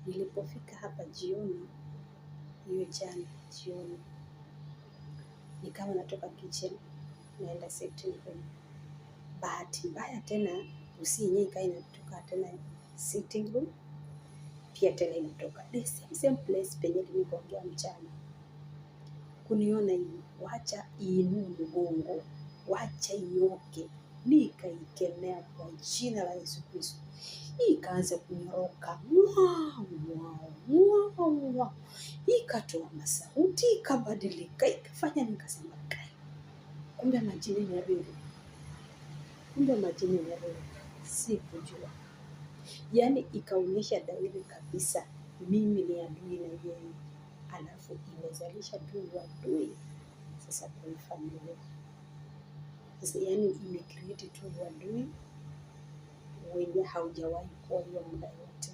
Nilipofika hapa jioni, hiyo jana jioni, nikawa natoka kitchen naenda sitting room. Bahati mbaya tena pusi yenyewe ikawa inatoka tena sitting room, pia tena inatoka the same place penye tulikoongea mchana. Kuniona hivi, wacha iinue mgongo, wacha ioke. Nikaikemea kwa jina la Yesu Kristo. Ikaanza kunyoroka, ikatoa masauti, ikabadilika, ikafanya nikasema kai. Kumbe majini ni rili. Sikujua. Yaani ikaonyesha dhahiri kabisa mimi ni adui na yeye. Alafu imezalisha tu uadui sasa kwa familia. Sasa yaani imecreate tu uadui wenye haujawahi kuwa hiyo muda yote.